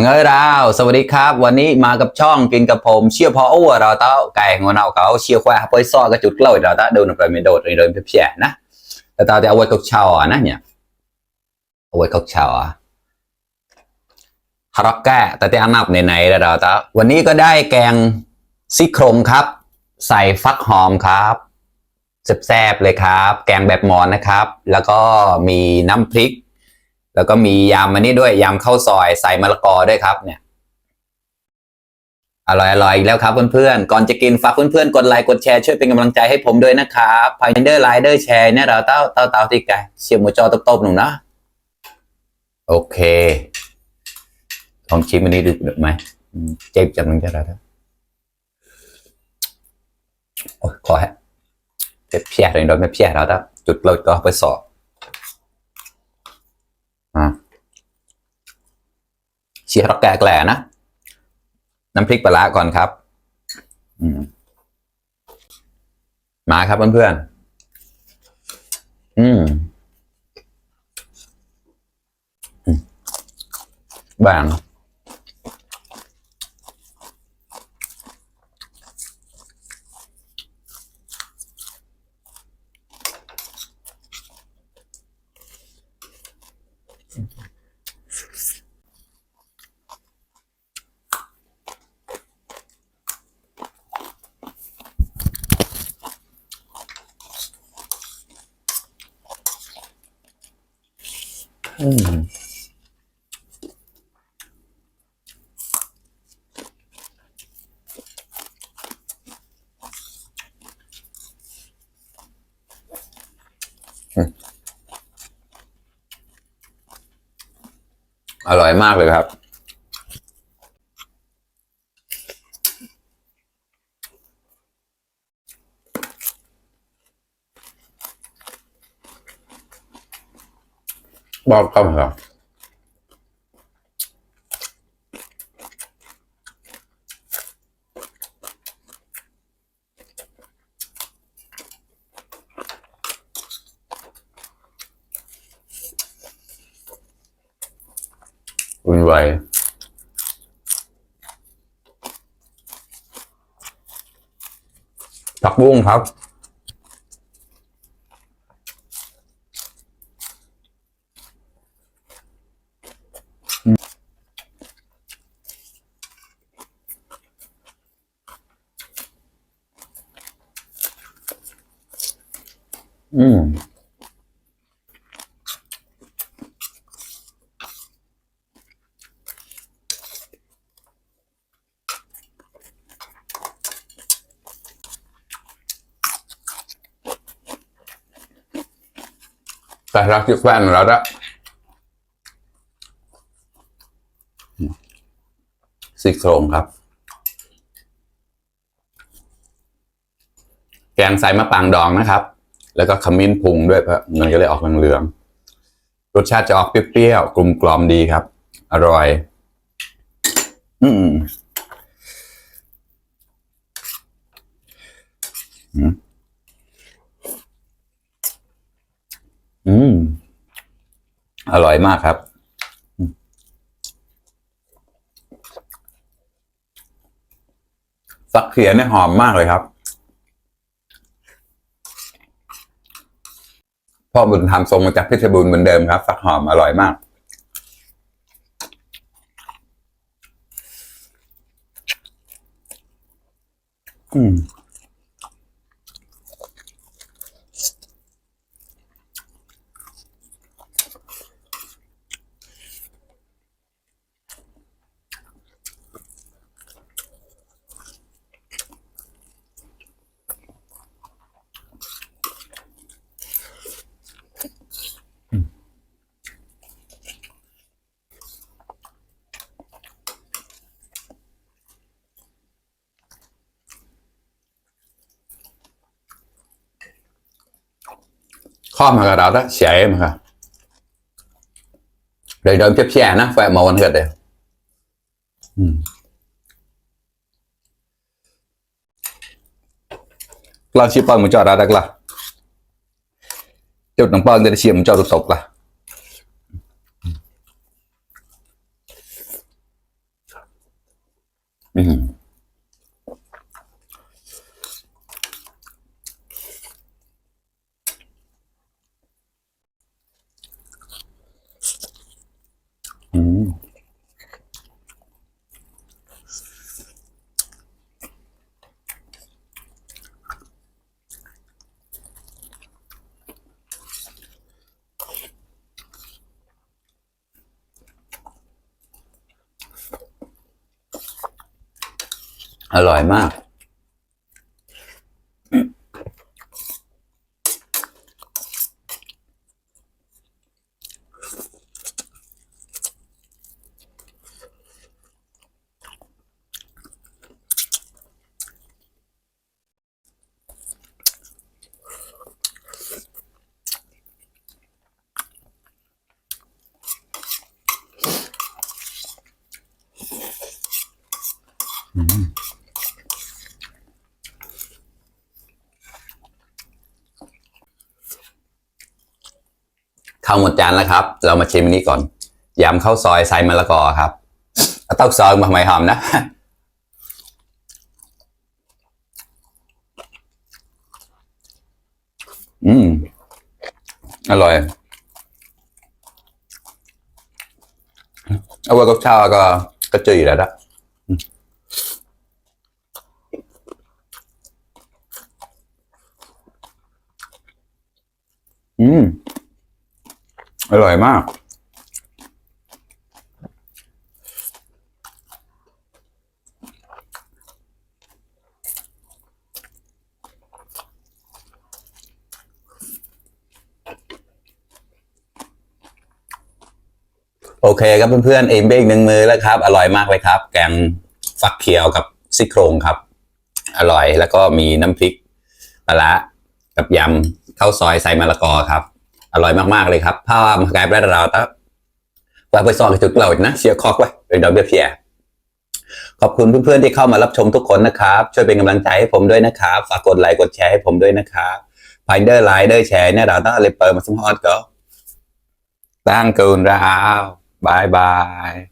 เงยดาวสวัสดีครับวันนี้มากับช่องกินกับผมเชี่ยวพออ้วเราเต้าไก่งอนเอาเขาเชี่ยวควายไปซ้อกระจุดเกล้าเราเต้าดูหน่อยไม่โดดเลยเดินเพี้ยนะแต่เต้าจะเอาไว้กับชาวนะเนี่ยเอาไว้กับชาวฮารักแก่แต่ที่อันนับในเราเต้าวันนี้ก็ได้แกงซี่โครงครับใส่ฟักหอมครับแซ่บๆเลยครับแกงแบบมอนนะครับแล้วก็มีน้ำพริกแล้วก็มียำอันนี้ด้วยยำข้าวซอยใส่มะละกอด้วยครับเนี่ยอร่อยอีกแล้วครับเพื่อนๆก่อนจะกินฝากเพื่อนๆกดไลค์กดแชร์ช่วยเป็นกำลังใจให้ผมด้วยนะครับพายเดอร์ไลเดอร์แชร์เนี่ยเราเต้าที่ไกเชียร์หมูจอตบๆหนูนะโอเคลองชิมอันนี้ดูไหมเจ็บจังมันจะได้โอ้ยขอให้เจ็บเพี้ยเลยโดนไม่เพี้ยเราต้จุดเราก็ไปสอบเชียร์รักแก่แกล่นะน้ำพริกปลาก่อนครับมาครับเพื่อนๆบางอร่อยมากเลยครับบอกครับครับอุ่นไวผักบุ้งครับแต่รักที่แฟนเราละซี่โครงครับแกงใส่มะปรางดองนะครับแล้วก็ขมิ้นพุงด้วยเพราะมันก็เลยออกเหลืองๆรสชาติจะออกเปรี้ยวๆกลมกล่อมดีครับอร่อยอร่อยมากครับฟักเขียเนี่ยหอมมากเลยครับพ่อบุญธรรมส่งมาจากเพชรบูรณ์เหมือนเดิมครับฟักหอมอร่อยมากข้อมากระดาษเสียมาค่ะเลยเดิมเพี้ยนะแฝงมาวันเกิดเลยเราชิปเปิลมันจอดอะไรกันล่ะจุดน้ำเปิลจะเชียร์มันจอดตกล่ะ อืมอืมอร่อยมากข้าวหมดจานแล้วครับเรามาชิมนี้ก่อนยำข้าวซอยใส่มะละกอครับเต้าซอยมาใหม่หอมนะอืมอร่อยเอาไว้กับข้าวก็จืดแล้วนะอืมอร่อยมากโอเคครับเพื่อนๆอิ่มไปอีกหนึ่งมื้อแล้วครับอร่อยมากเลยครับแกงฟักเขียวกับซี่โครงครับอร่อยแล้วก็มีน้ำพริกปลาร้ากับยำข้าวซอยใส่มะละกอครับอร่อยมากๆเลยครับถ้ามาไกลไปแล้วเราต้องว่าไปซองจุดเรานะเชียร์คอกไว้เป็นดอกเบี้ยเพียขอบคุณเพื่อนๆที่เข้ามารับชมทุกคนนะครับช่วยเป็นกำลังใจให้ผมด้วยนะครับฝากกดไลค์กดแชร์ให้ผมด้วยนะครับพายเดอร์ไลค์เดอร์แชร์เนี่ยเราต้องอะไรเปิดมาสมฮอตก็ตั้งเกินราวบายบาย